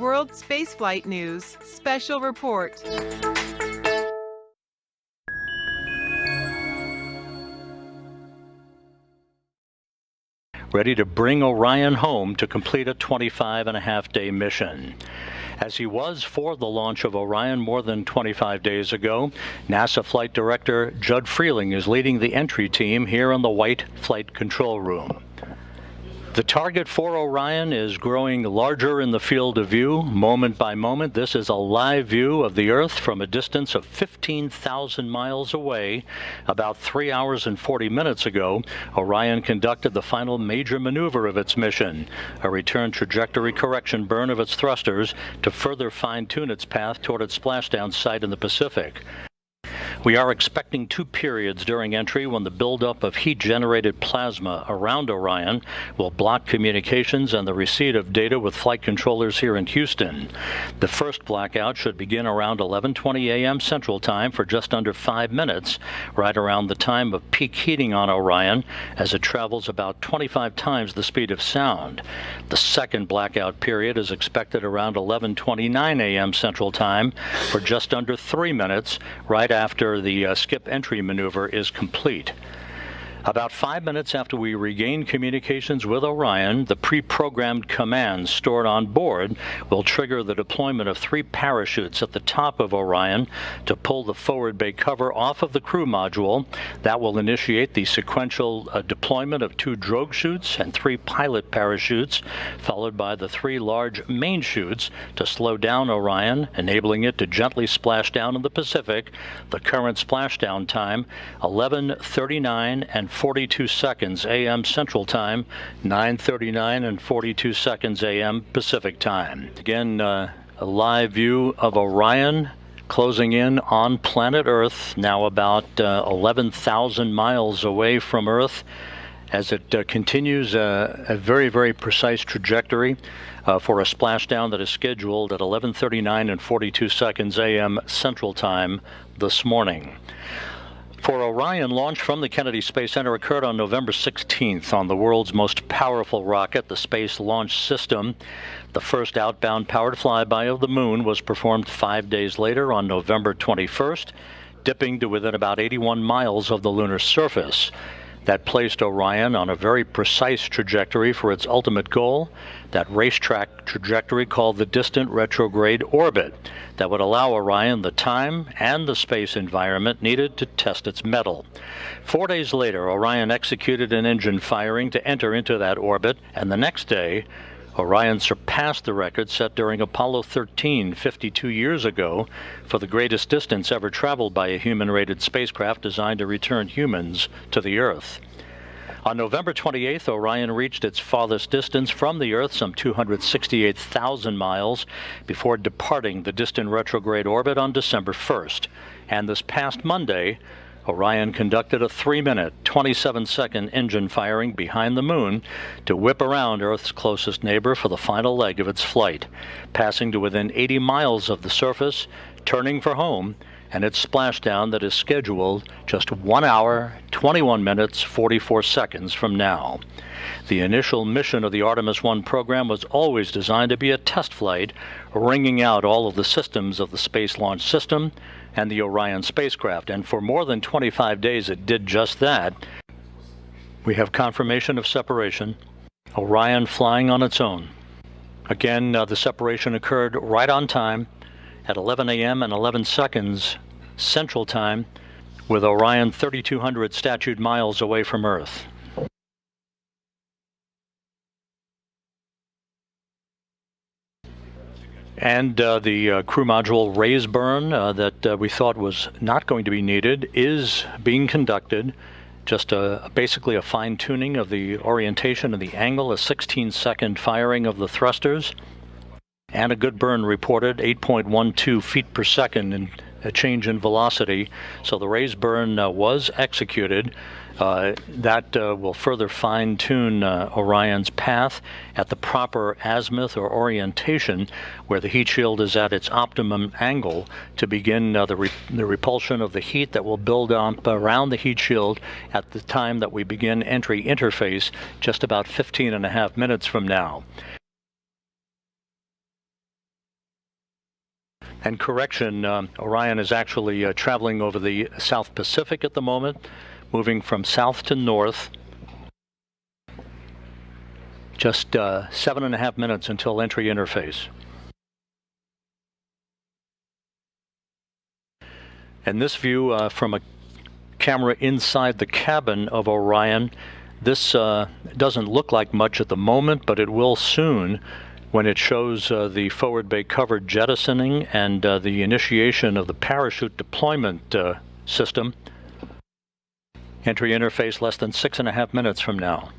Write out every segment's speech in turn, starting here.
World Spaceflight News Special Report. Ready to bring Orion home to complete a 25-and-a-half-day mission. As he was for the launch of Orion more than 25 days ago, NASA Flight Director Judd Freeling is leading the entry team here in the White Flight Control Room. The target for Orion is growing larger in the field of view, moment by moment. This is a live view of the Earth from a distance of 15,000 miles away. About 3 hours and 40 minutes ago, Orion conducted the final major maneuver of its mission, a return trajectory correction burn of its thrusters to further fine-tune its path toward its splashdown site in the Pacific. We are expecting 2 periods during entry when the buildup of heat-generated plasma around Orion will block communications and the receipt of data with flight controllers here in Houston. The first blackout should begin around 11:20 a.m. Central Time for just under 5 minutes, right around the time of peak heating on Orion, as it travels about 25 times the speed of sound. The second blackout period is expected around 11:29 a.m. Central Time for just under 3 minutes, right after the skip entry maneuver is complete. About 5 minutes after we regain communications with Orion, the pre-programmed commands stored on board will trigger the deployment of 3 parachutes at the top of Orion to pull the forward bay cover off of the crew module. That will initiate the sequential deployment of 2 drogue chutes and 3 pilot parachutes, followed by the 3 large main chutes to slow down Orion, enabling it to gently splash down in the Pacific. The current splashdown time, 11:39 and 42 seconds a.m. Central Time, 9:39 and 42 seconds a.m. Pacific Time. Again, a live view of Orion closing in on planet Earth, now about 11,000 miles away from Earth, as it continues a very, very precise trajectory for a splashdown that is scheduled at 11:39 and 42 seconds a.m. Central Time this morning. For Orion, launch from the Kennedy Space Center occurred on November 16th on the world's most powerful rocket, the Space Launch System. The first outbound powered flyby of the Moon was performed 5 days later on November 21st, dipping to within about 81 miles of the lunar surface. That placed Orion on a very precise trajectory for its ultimate goal, that racetrack trajectory called the distant retrograde orbit, that would allow Orion the time and the space environment needed to test its mettle. 4 days later, Orion executed an engine firing to enter into that orbit, and the next day, Orion surpassed the record set during Apollo 13 52 years ago for the greatest distance ever traveled by a human-rated spacecraft designed to return humans to the Earth. On November 28th, Orion reached its farthest distance from the Earth, some 268,000 miles, before departing the distant retrograde orbit on December 1st. And this past Monday, Orion conducted a 3-minute, 27-second engine firing behind the Moon to whip around Earth's closest neighbor for the final leg of its flight, passing to within 80 miles of the surface, turning for home, and its splashdown that is scheduled just 1 hour, 21 minutes, 44 seconds from now. The initial mission of the Artemis 1 program was always designed to be a test flight, wringing out all of the systems of the Space Launch System and the Orion spacecraft, and for more than 25 days it did just that. We have confirmation of separation, Orion flying on its own. Again, the separation occurred right on time at 11 a.m. and 11 seconds Central Time, with Orion 3,200 statute miles away from Earth. And the crew module raise burn that we thought was not going to be needed is being conducted. Just basically a fine-tuning of the orientation and the angle, a 16-second firing of the thrusters, and a good burn reported, 8.12 feet per second, and a change in velocity. So the raise burn was executed. That will further fine-tune Orion's path at the proper azimuth or orientation, where the heat shield is at its optimum angle, to begin the repulsion of the heat that will build up around the heat shield at the time that we begin entry interface, just about 15.5 minutes from now. And correction, Orion is actually traveling over the South Pacific at the moment, moving from south to north. Just 7.5 minutes until entry interface. And this view from a camera inside the cabin of Orion, this doesn't look like much at the moment, but it will soon when it shows the forward bay cover jettisoning and the initiation of the parachute deployment system. Entry interface less than 6.5 minutes from now.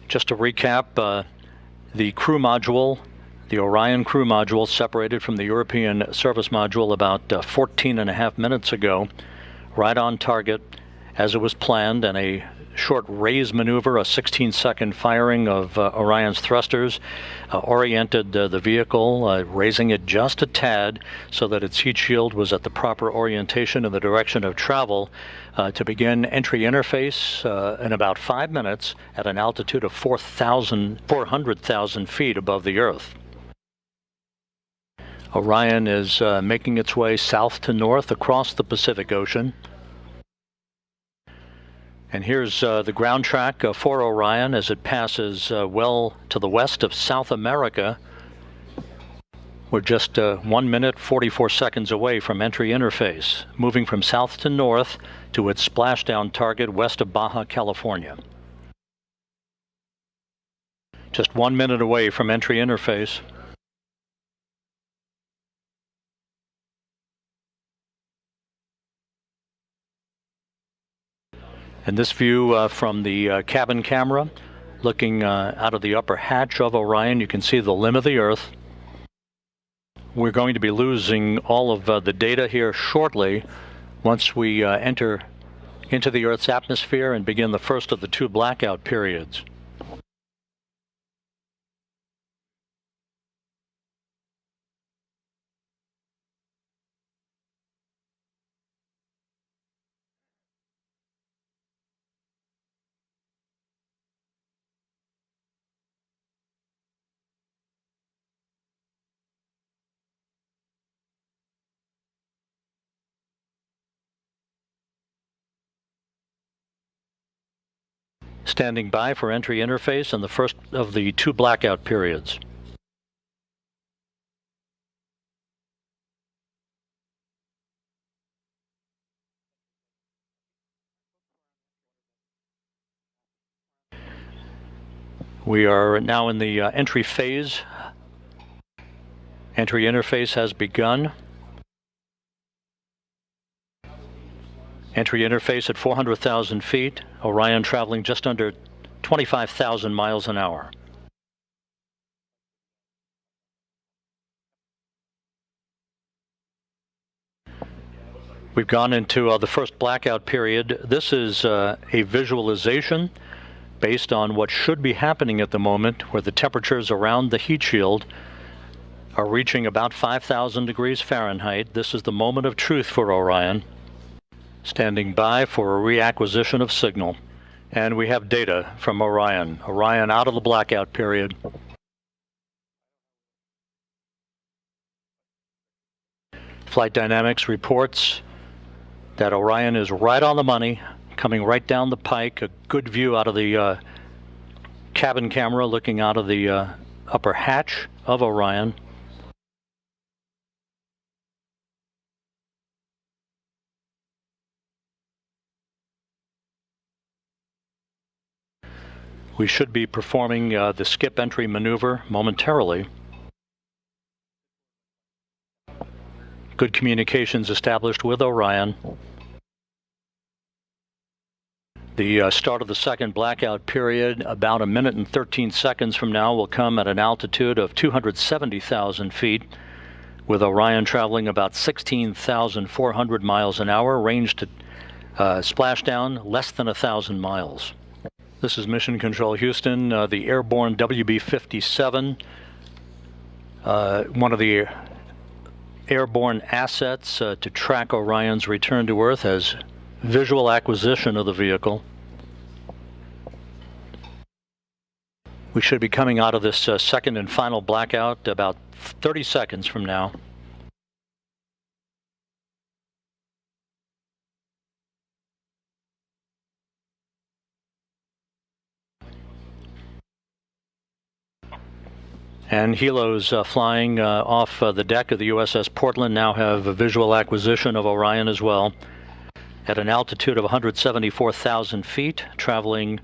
Just to recap, the crew module, the Orion crew module, separated from the European service module about 14.5 minutes ago, right on target as it was planned, and a short raise maneuver, a 16-second firing of Orion's thrusters, oriented the vehicle, raising it just a tad so that its heat shield was at the proper orientation in the direction of travel to begin entry interface in about 5 minutes at an altitude of 400,000 feet above the Earth. Orion is making its way south to north across the Pacific Ocean. And here's the ground track for Orion as it passes well to the west of South America. We're just 1 minute, 44 seconds away from entry interface, moving from south to north to its splashdown target west of Baja California. Just 1 minute away from entry interface. And this view from the cabin camera, looking out of the upper hatch of Orion, you can see the limb of the Earth. We're going to be losing all of the data here shortly once we enter into the Earth's atmosphere and begin the first of the 2 blackout periods. Standing by for entry interface and the first of the 2 blackout periods. We are now in the entry phase. Entry interface has begun. Entry interface at 400,000 feet. Orion traveling just under 25,000 miles an hour. We've gone into the first blackout period. This is a visualization based on what should be happening at the moment, where the temperatures around the heat shield are reaching about 5,000 degrees Fahrenheit. This is the moment of truth for Orion. Standing by for a reacquisition of signal. And we have data from Orion. Orion out of the blackout period. Flight Dynamics reports that Orion is right on the money, coming right down the pike. A good view out of the cabin camera, looking out of the upper hatch of Orion. We should be performing the skip entry maneuver momentarily. Good communications established with Orion. The start of the second blackout period, about a minute and 13 seconds from now, will come at an altitude of 270,000 feet, with Orion traveling about 16,400 miles an hour, range to splashdown less than 1,000 miles. This is Mission Control Houston, the airborne WB-57, one of the airborne assets to track Orion's return to Earth, has visual acquisition of the vehicle. We should be coming out of this second and final blackout about 30 seconds from now. And helos flying off the deck of the USS Portland now have a visual acquisition of Orion as well, at an altitude of 174,000 feet, traveling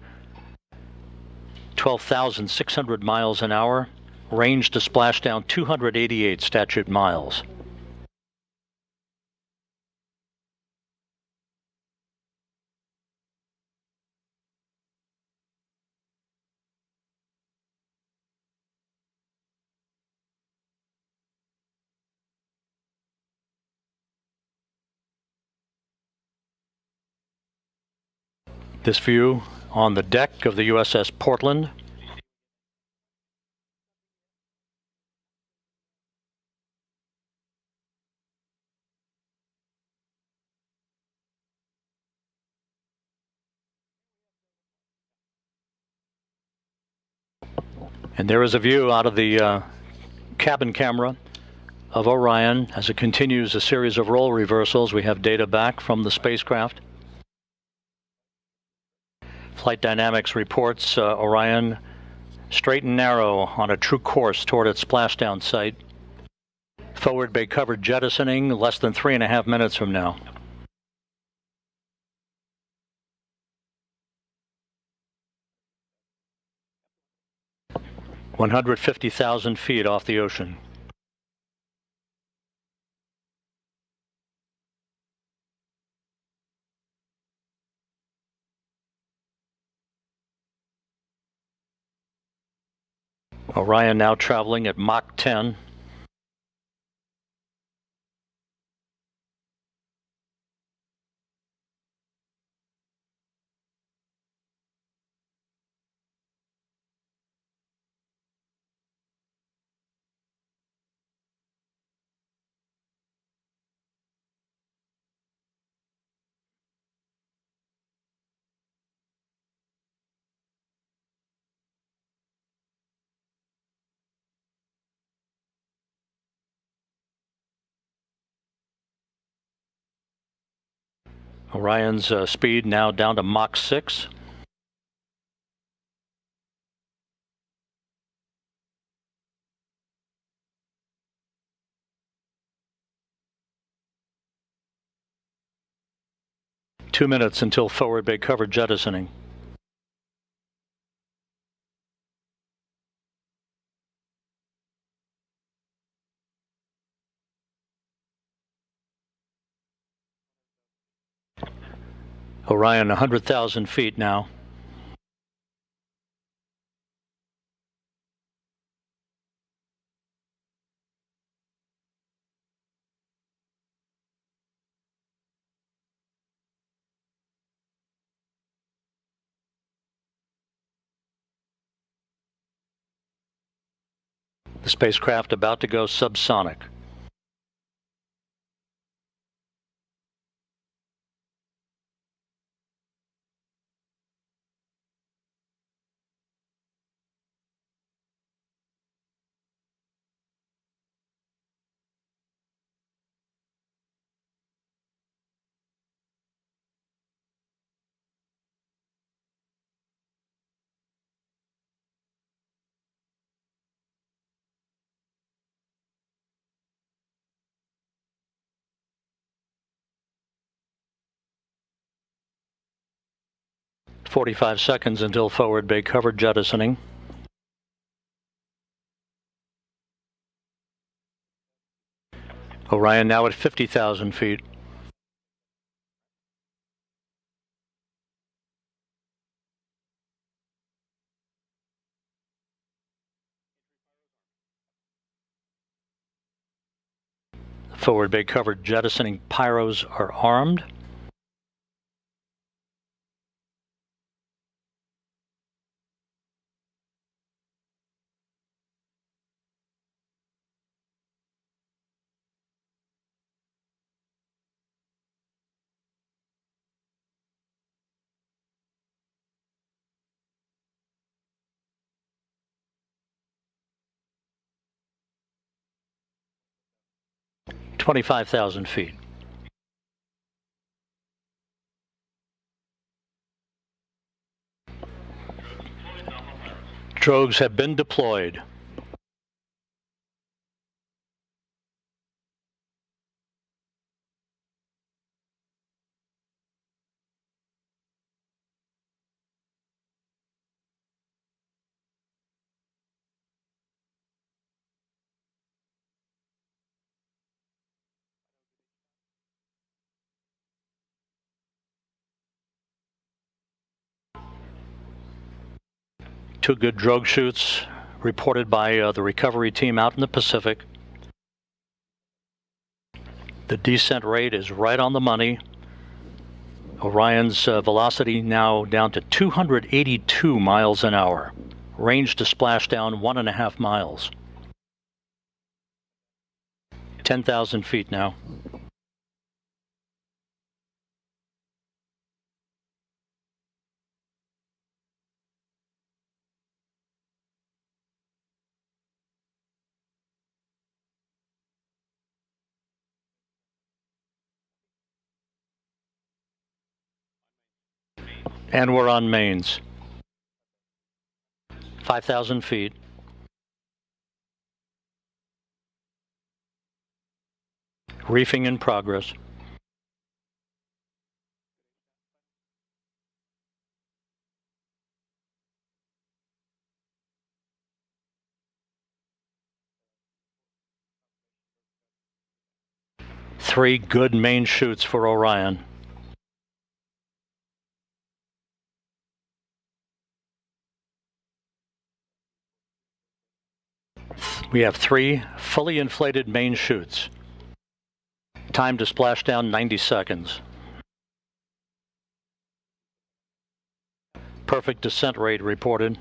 12,600 miles an hour, range to splashdown 288 statute miles. This view on the deck of the USS Portland. And there is a view out of the cabin camera of Orion as it continues a series of role reversals. We have data back from the spacecraft. Flight Dynamics reports Orion straight and narrow on a true course toward its splashdown site. Forward bay covered jettisoning less than 3.5 minutes from now. "150,000 feet off the ocean." Orion now traveling at Mach 10. Orion's speed now down to Mach 6. Two minutes until forward bay covered jettisoning. Orion 100,000 feet now. The spacecraft about to go subsonic. "45 seconds until forward bay covered jettisoning." Orion now at 50,000 feet. Forward bay covered jettisoning pyros are armed. $25,000 feet. Drogues have been deployed. Two good drogue shoots reported by the recovery team out in the Pacific. The descent rate is right on the money. Orion's velocity now down to 282 miles an hour. Range to splashdown 1.5 miles. 10,000 feet now. And we're on mains. 5,000 feet. Reefing in progress. Three good main shoots for Orion. We have three fully inflated main chutes. Time to splashdown 90 seconds. Perfect descent rate reported.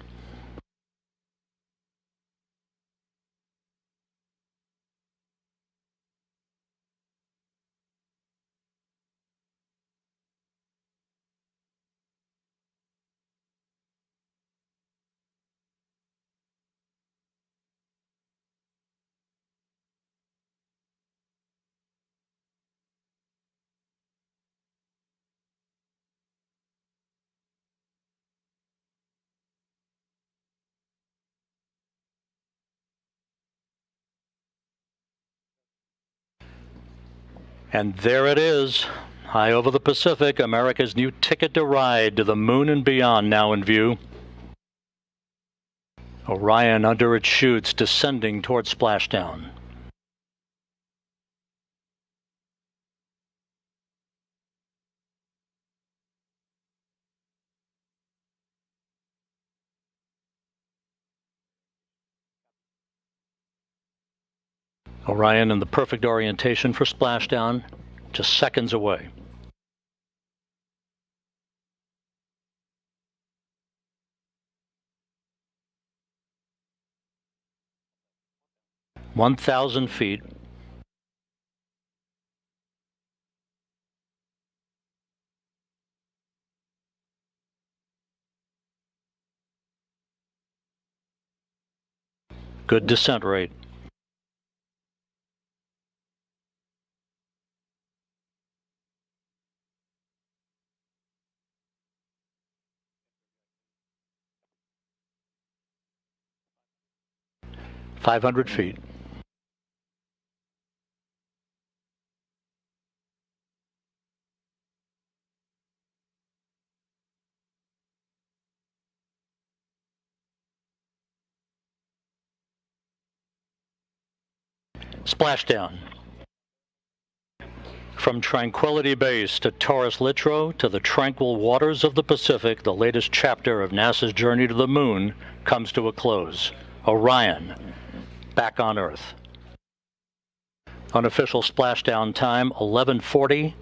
And there it is, high over the Pacific, America's new ticket to ride to the moon and beyond now in view. Orion under its chutes descending toward splashdown. Orion in the perfect orientation for splashdown, just seconds away. (1,000 feet). Good descent rate. (500 feet). Splashdown. From Tranquility Base to Taurus Littrow to the tranquil waters of the Pacific, the latest chapter of NASA's journey to the moon comes to a close. Orion, back on Earth. Unofficial splashdown time 11:40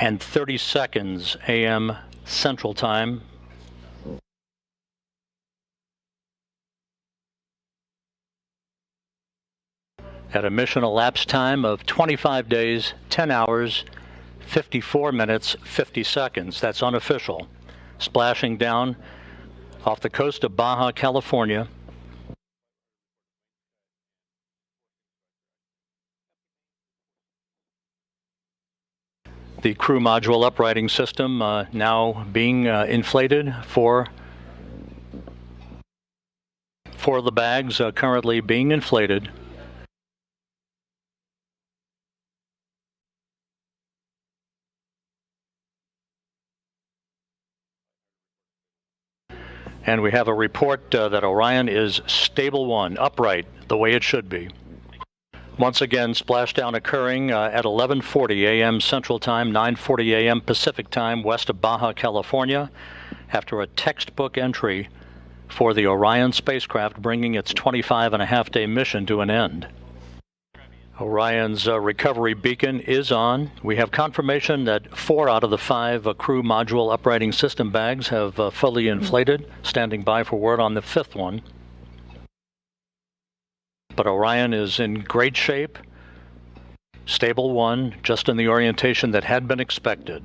and 30 seconds a.m. Central Time. At a mission elapsed time of 25 days, 10 hours, 54 minutes, 50 seconds. That's unofficial. Splashing down off the coast of Baja California. The crew module uprighting system now being inflated for the bags, currently being inflated. And we have a report that Orion is stable 1, upright, the way it should be. Once again, splashdown occurring at 11:40 a.m. Central Time, 9:40 a.m. Pacific Time, west of Baja California, after a textbook entry for the Orion spacecraft, bringing its 25-and-a-half-day mission to an end. Orion's recovery beacon is on. We have confirmation that 4 out of the 5 crew module uprighting system bags have fully inflated, standing by for word on the 5th one. But Orion is in great shape, stable 1, just in the orientation that had been expected.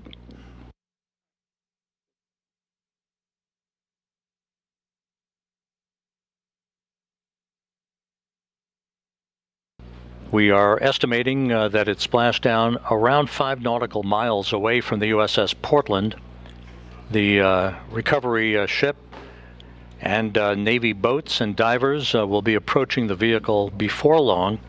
We are estimating that it splashed down around 5 nautical miles away from the USS Portland. The recovery ship and Navy boats and divers will be approaching the vehicle before long.